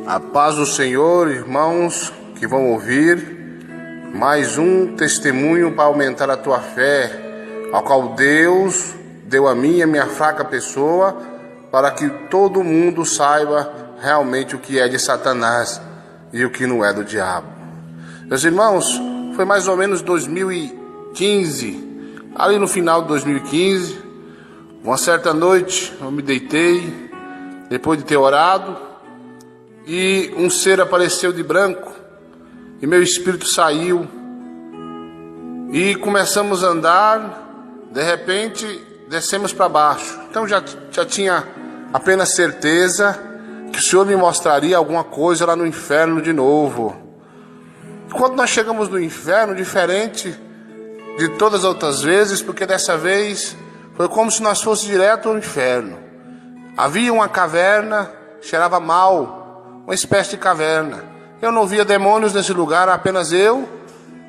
A paz do Senhor, irmãos que vão ouvir mais um testemunho para aumentar a tua fé, ao qual Deus deu a mim e a minha fraca pessoa, para que todo mundo saiba realmente o que é de Satanás e o que não é do diabo. Meus irmãos, foi mais ou menos 2015, ali no final de 2015, uma certa noite eu me deitei, depois de ter orado, e um ser apareceu de branco, e meu espírito saiu, e começamos a andar. De repente descemos para baixo. Então já tinha apenas certeza que o Senhor me mostraria alguma coisa lá no inferno de novo. Quando nós chegamos no inferno, diferente de todas as outras vezes, porque dessa vez foi como se nós fôssemos direto ao inferno. Havia uma caverna, cheirava mal, uma espécie de caverna. Eu não via demônios nesse lugar, apenas eu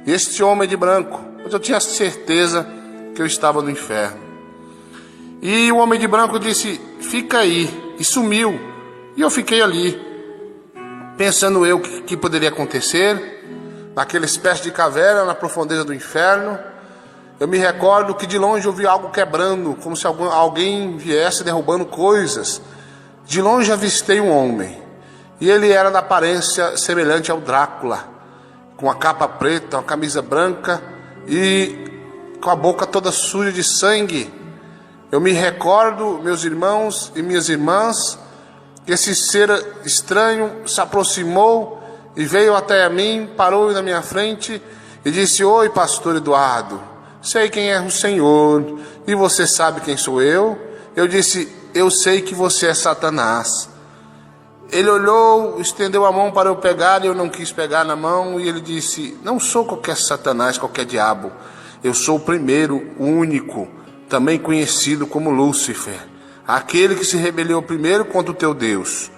e este homem de branco. Mas eu tinha certeza que eu estava no inferno. E o homem de branco disse: fica aí, e sumiu. E eu fiquei ali, pensando o que poderia acontecer naquela espécie de caverna, na profundeza do inferno. Eu me recordo que de longe eu vi algo quebrando, como se alguém viesse derrubando coisas. De longe avistei um homem, e ele era da aparência semelhante ao Drácula, com a capa preta, uma camisa branca e com a boca toda suja de sangue. Eu me recordo, meus irmãos e minhas irmãs, que esse ser estranho se aproximou e veio até a mim, parou na minha frente e disse: oi, pastor Eduardo, sei quem é o Senhor, e você sabe quem sou eu? Eu disse: eu sei que você é Satanás. Ele olhou, estendeu a mão para eu pegar, e eu não quis pegar na mão, e ele disse: não sou qualquer Satanás, qualquer diabo. Eu sou o primeiro, o único, também conhecido como Lúcifer, aquele que se rebelou primeiro contra o teu Deus.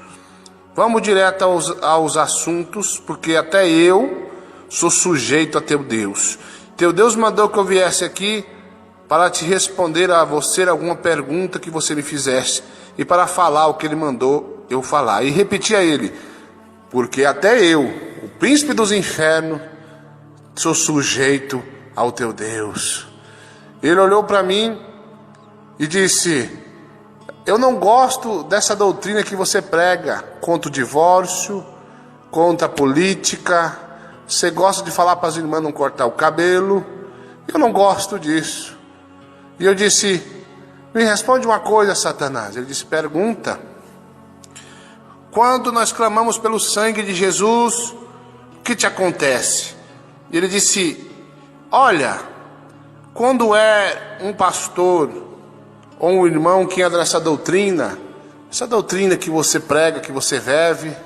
Vamos direto aos assuntos, porque até eu sou sujeito a teu Deus. Teu Deus mandou que eu viesse aqui para te responder a você alguma pergunta que você me fizesse, e para falar o que ele mandou eu falar. E repeti a ele: porque até eu, o príncipe dos infernos, sou sujeito ao teu Deus. Ele olhou para mim e disse: eu não gosto dessa doutrina que você prega contra o divórcio, contra a política. Você gosta de falar para as irmãs não cortar o cabelo. Eu não gosto disso. E eu disse: me responde uma coisa, Satanás. Ele disse: pergunta. Quando nós clamamos pelo sangue de Jesus, o que te acontece? E ele disse: olha, quando é um pastor ou um irmão que entra nessa doutrina, essa doutrina que você prega, que você vive,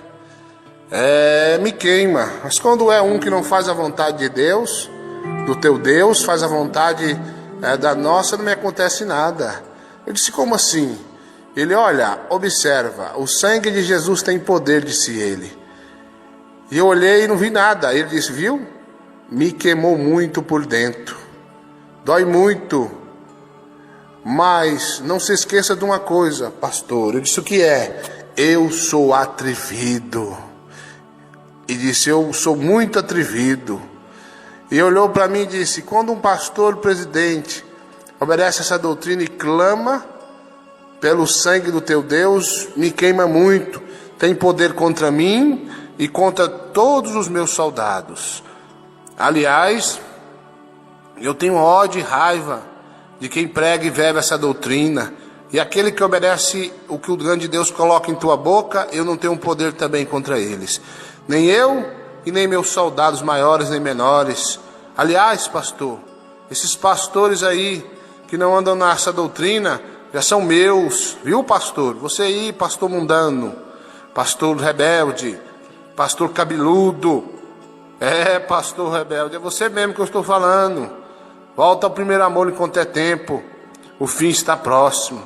me queima. Mas quando é um que não faz a vontade de Deus, do teu Deus, faz a vontade da nossa, não me acontece nada. Eu disse: como assim? Ele: olha, observa, o sangue de Jesus tem poder, disse ele. E eu olhei e não vi nada. Ele disse: viu? Me queimou muito por dentro, dói muito. Mas não se esqueça de uma coisa, pastor. Eu disse: o que é? Eu sou atrevido. E disse: eu sou muito atrevido. E olhou para mim e disse: quando um pastor presidente obedece essa doutrina e clama pelo sangue do teu Deus, me queima muito. Tem poder contra mim e contra todos os meus soldados. Aliás, eu tenho ódio e raiva de quem prega e vive essa doutrina. E aquele que obedece o que o grande Deus coloca em tua boca, eu não tenho poder também contra eles. Nem eu e nem meus soldados maiores nem menores. Aliás, pastor, esses pastores aí que não andam nessa doutrina já são meus, viu, pastor? Você aí, pastor mundano, pastor rebelde, pastor cabeludo. Pastor rebelde, é você mesmo que eu estou falando. Volta ao primeiro amor enquanto é tempo, o fim está próximo.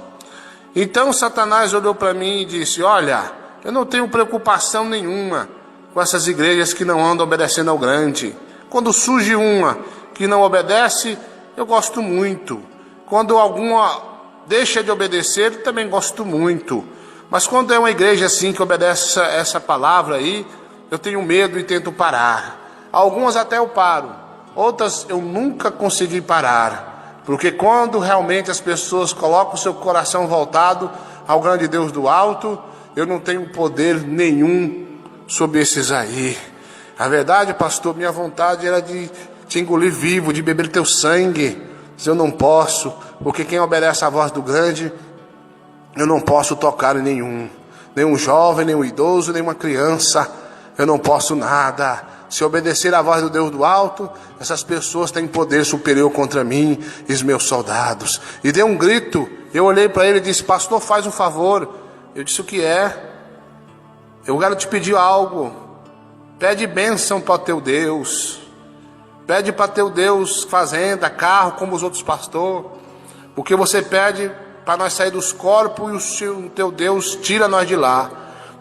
Então Satanás olhou para mim e disse: olha, eu não tenho preocupação nenhuma com essas igrejas que não andam obedecendo ao grande. Quando surge uma que não obedece, eu gosto muito. Quando alguma deixa de obedecer, também gosto muito. Mas quando é uma igreja assim que obedece essa palavra aí, eu tenho medo e tento parar. Algumas até eu paro, outras eu nunca consegui parar. Porque quando realmente as pessoas colocam o seu coração voltado ao grande Deus do alto, eu não tenho poder nenhum sobre esses aí. A verdade, pastor, minha vontade era de te engolir vivo, de beber teu sangue. Mas eu não posso, porque quem obedece à voz do grande, eu não posso tocar em nenhum jovem, nenhum idoso, nenhuma criança. Eu não posso nada. Se obedecer à voz do Deus do alto, essas pessoas têm poder superior contra mim e os meus soldados. E dei um grito. Eu olhei para ele e disse: pastor, faz um favor. Eu disse: o que é? Eu quero te pedir algo. Pede bênção para o teu Deus. Pede para teu Deus fazenda, carro, como os outros pastores. Porque você pede para nós sair dos corpos e o teu Deus tira nós de lá.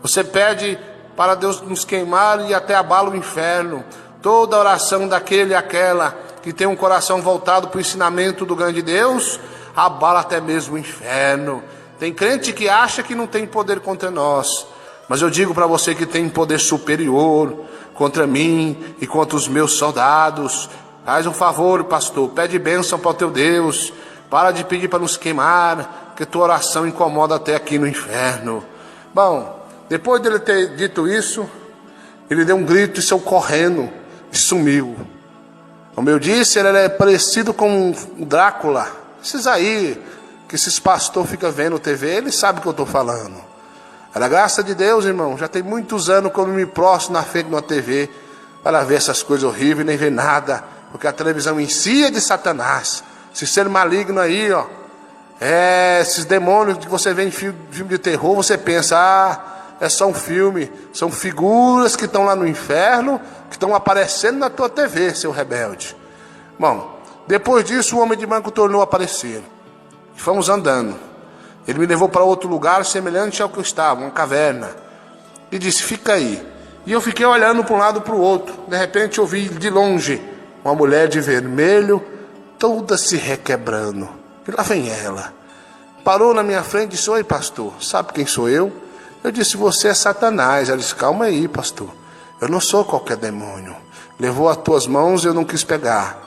Você pede para Deus nos queimar e até abala o inferno. Toda oração daquele e aquela que tem um coração voltado para o ensinamento do grande Deus, abala até mesmo o inferno. Tem crente que acha que não tem poder contra nós, mas eu digo para você que tem poder superior contra mim e contra os meus soldados. Faz um favor, pastor, pede bênção para o teu Deus. Para de pedir para nos queimar, porque tua oração incomoda até aqui no inferno. Bom, depois dele ter dito isso, ele deu um grito e saiu correndo e sumiu. Como eu disse, ele é parecido com o Drácula. Esses aí, que esses pastores ficam vendo TV, eles sabem o que eu estou falando. Pela graça de Deus, irmão, já tem muitos anos que eu não me prostro na frente de uma TV para ver essas coisas horríveis, nem ver nada, porque a televisão em si é de Satanás. Esse ser maligno aí, ó, esses demônios que você vê em filme de terror, você pensa, é só um filme, são figuras que estão lá no inferno, que estão aparecendo na tua TV, seu rebelde. Bom, depois disso o homem de branco tornou a aparecer, e fomos andando. Ele me levou para outro lugar semelhante ao que eu estava, uma caverna, e disse: fica aí. E eu fiquei olhando para um lado e para o outro. De repente eu vi de longe uma mulher de vermelho, toda se requebrando. E lá vem ela. Parou na minha frente e disse: oi, pastor, sabe quem sou eu? Eu disse: você é Satanás. Ela disse: calma aí, pastor, eu não sou qualquer demônio. Levou as tuas mãos e eu não quis pegar.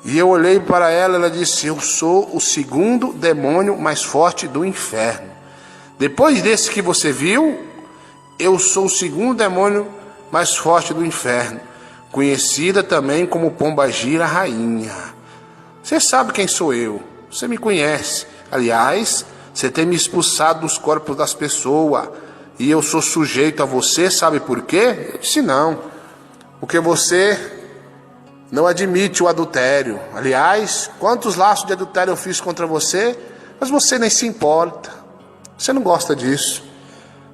E eu olhei para ela, ela disse: eu sou o segundo demônio mais forte do inferno. Depois desse que você viu, eu sou o segundo demônio mais forte do inferno, conhecida também como Pombagira Rainha. Você sabe quem sou eu, você me conhece. Aliás, você tem me expulsado dos corpos das pessoas, e eu sou sujeito a você, sabe por quê? Eu disse: não, porque você não admite o adultério. Aliás, quantos laços de adultério eu fiz contra você, mas você nem se importa. Você não gosta disso.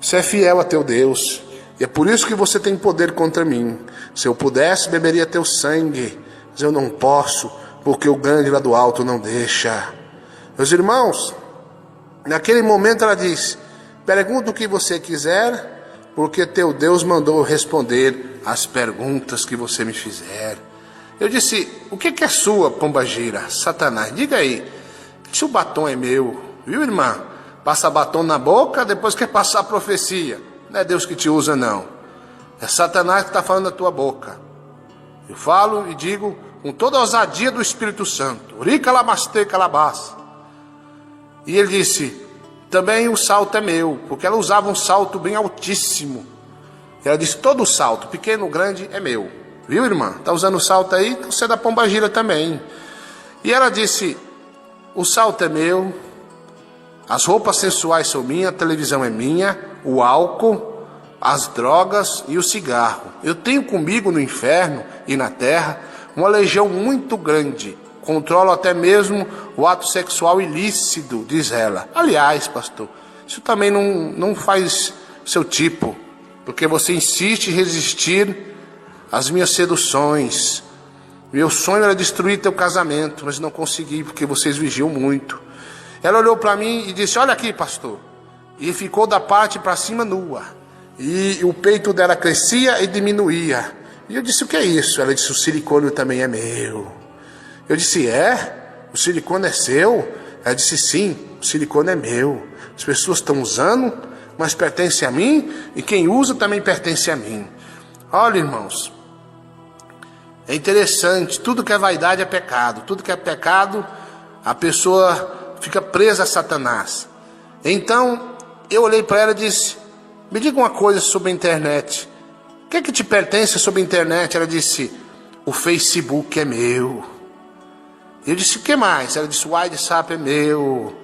Você é fiel a teu Deus, e é por isso que você tem poder contra mim. Se eu pudesse, beberia teu sangue, mas eu não posso, porque o grande lá do alto não deixa. Meus irmãos, naquele momento ela disse: pergunta o que você quiser, porque teu Deus mandou responder as perguntas que você me fizer. Eu disse: o que é sua, Pombagira? Satanás, diga aí, se o batom é meu, viu, irmã? Passa batom na boca, depois quer passar a profecia. Não é Deus que te usa, não. É Satanás que está falando na tua boca. Eu falo e digo com toda a ousadia do Espírito Santo: Rica lamaste calabás. E ele disse: também o salto é meu, porque ela usava um salto bem altíssimo. Ela disse: todo salto, pequeno ou grande, é meu. Viu, irmã? Está usando o salto aí? Então você é da Pombagira também. E ela disse: o salto é meu, as roupas sensuais são minhas, a televisão é minha, o álcool, as drogas e o cigarro. Eu tenho comigo no inferno e na terra uma legião muito grande. Controlo até mesmo o ato sexual ilícito, diz ela. Aliás, pastor, isso também não faz seu tipo, porque você insiste em resistir às minhas seduções. Meu sonho era destruir teu casamento, mas não consegui, porque vocês vigiam muito. Ela olhou para mim e disse: olha aqui, pastor. E ficou da parte para cima nua. E o peito dela crescia e diminuía. E eu disse: o que é isso? Ela disse: o silicone também é meu. Eu disse: é? O silicone é seu? Ela disse: sim. o silicone é meu. As pessoas estão usando, mas pertence a mim, e quem usa também pertence a mim. Olha, irmãos, é interessante, tudo que é vaidade é pecado. Tudo que é pecado, a pessoa fica presa a Satanás. Então, eu olhei para ela e disse: me diga uma coisa sobre a internet. O que é que te pertence sobre a internet? Ela disse: o Facebook é meu. Eu disse: o que mais? Ela disse: o WhatsApp é meu.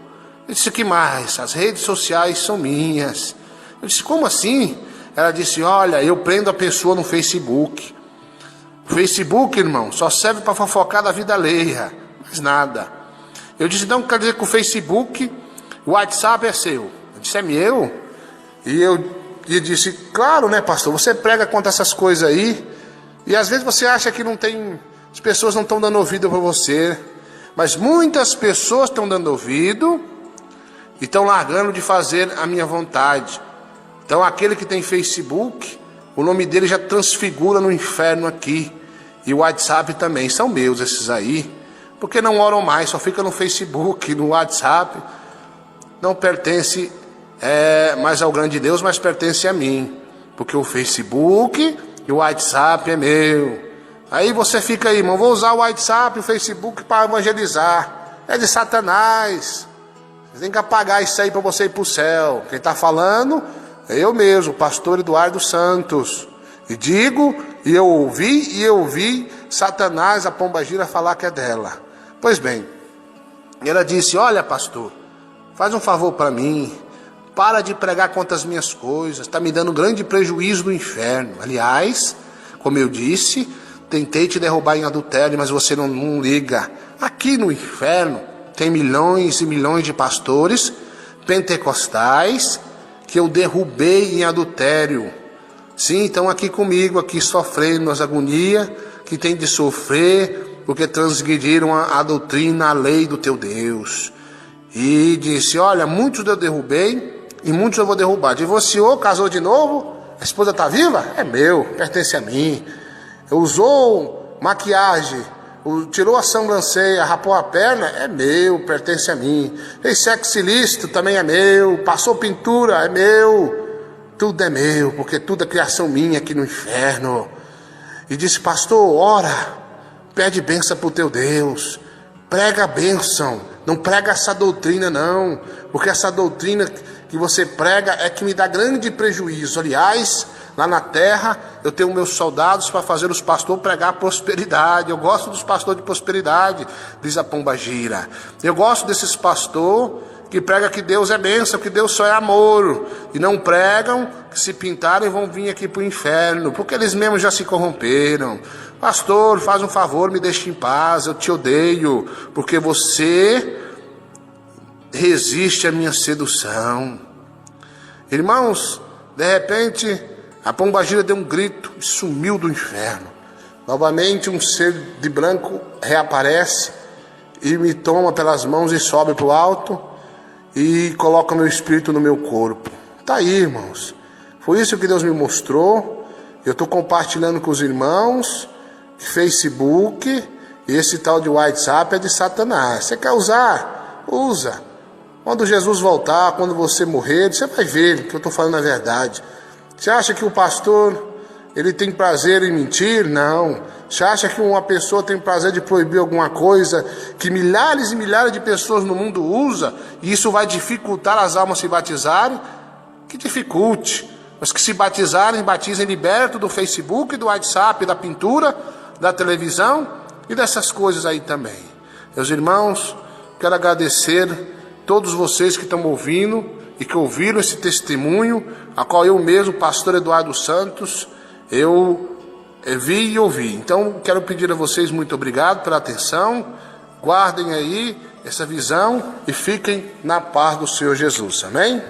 Eu disse: o que mais? As redes sociais são minhas. Eu disse: como assim? Ela disse: olha, eu prendo a pessoa no Facebook. O Facebook, irmão, só serve para fofocar da vida alheia, mais nada. Eu disse: então quer dizer que o Facebook, o WhatsApp é seu? Eu disse: é meu. E eu disse: claro, né, pastor, você prega contra essas coisas aí, e às vezes você acha que não tem, as pessoas não estão dando ouvido para você, mas muitas pessoas estão dando ouvido e estão largando de fazer a minha vontade. Então aquele que tem Facebook, o nome dele já transfigura no inferno aqui. E o WhatsApp também, são meus esses aí, porque não oram mais, só fica no Facebook, no WhatsApp. Não pertence mais ao grande Deus, mas pertence a mim, porque o Facebook e o WhatsApp é meu. Aí você fica aí: irmão, vou usar o WhatsApp e o Facebook para evangelizar. É de Satanás. Você tem que apagar isso aí para você ir para o céu. Quem está falando é eu mesmo, pastor Eduardo Santos. E digo, e eu ouvi Satanás, a pombagira, falar que é dela. Pois bem, ela disse: olha, pastor, faz um favor para mim, para de pregar contra as minhas coisas, está me dando grande prejuízo no inferno. Aliás, como eu disse, tentei te derrubar em adultério, mas você não liga. Aqui no inferno tem milhões e milhões de pastores pentecostais que eu derrubei em adultério. Sim, estão aqui comigo, aqui sofrendo as agonias que tem de sofrer, porque transgrediram a doutrina, a lei do teu Deus. E disse: olha, muitos eu derrubei e muitos eu vou derrubar. Divorciou, casou de novo, a esposa está viva? É meu, pertence a mim. Usou maquiagem, tirou a sobrancelha, rapou a perna, é meu, pertence a mim. Fez sexo ilícito, também é meu. Passou pintura, é meu. Tudo é meu, porque tudo é criação minha aqui no inferno. E disse: pastor, ora, pede bênção para o teu Deus, prega a bênção, não prega essa doutrina não, porque essa doutrina que você prega é que me dá grande prejuízo. Aliás, lá na terra eu tenho meus soldados para fazer os pastores pregar prosperidade. Eu gosto dos pastores de prosperidade, diz a pombagira. Eu gosto desses pastores que pregam que Deus é bênção, que Deus só é amor, e não pregam que se pintarem vão vir aqui para o inferno, porque eles mesmos já se corromperam. Pastor, faz um favor, me deixe em paz, eu te odeio, porque você resiste à minha sedução. Irmãos, de repente a pombagira deu um grito e sumiu do inferno. Novamente um ser de branco reaparece e me toma pelas mãos e sobe para o alto e coloca meu espírito no meu corpo. Tá aí, irmãos, foi isso que Deus me mostrou. Eu estou compartilhando com os irmãos. Facebook e esse tal de WhatsApp é de Satanás. Você quer usar? Usa. Quando Jesus voltar, quando você morrer, você vai ver que eu estou falando a verdade. Você acha que o pastor ele tem prazer em mentir? Não. Você acha que uma pessoa tem prazer de proibir alguma coisa que milhares e milhares de pessoas no mundo usam, e isso vai dificultar as almas se batizarem? Que dificulte. Mas que se batizarem, batizem liberto do Facebook, do WhatsApp, da pintura, da televisão e dessas coisas aí também. Meus irmãos, quero agradecer todos vocês que estão ouvindo e que ouviram esse testemunho, a qual eu mesmo, pastor Eduardo Santos, eu vi e ouvi. Então quero pedir a vocês muito obrigado pela atenção. Guardem aí essa visão e fiquem na paz do Senhor Jesus. Amém?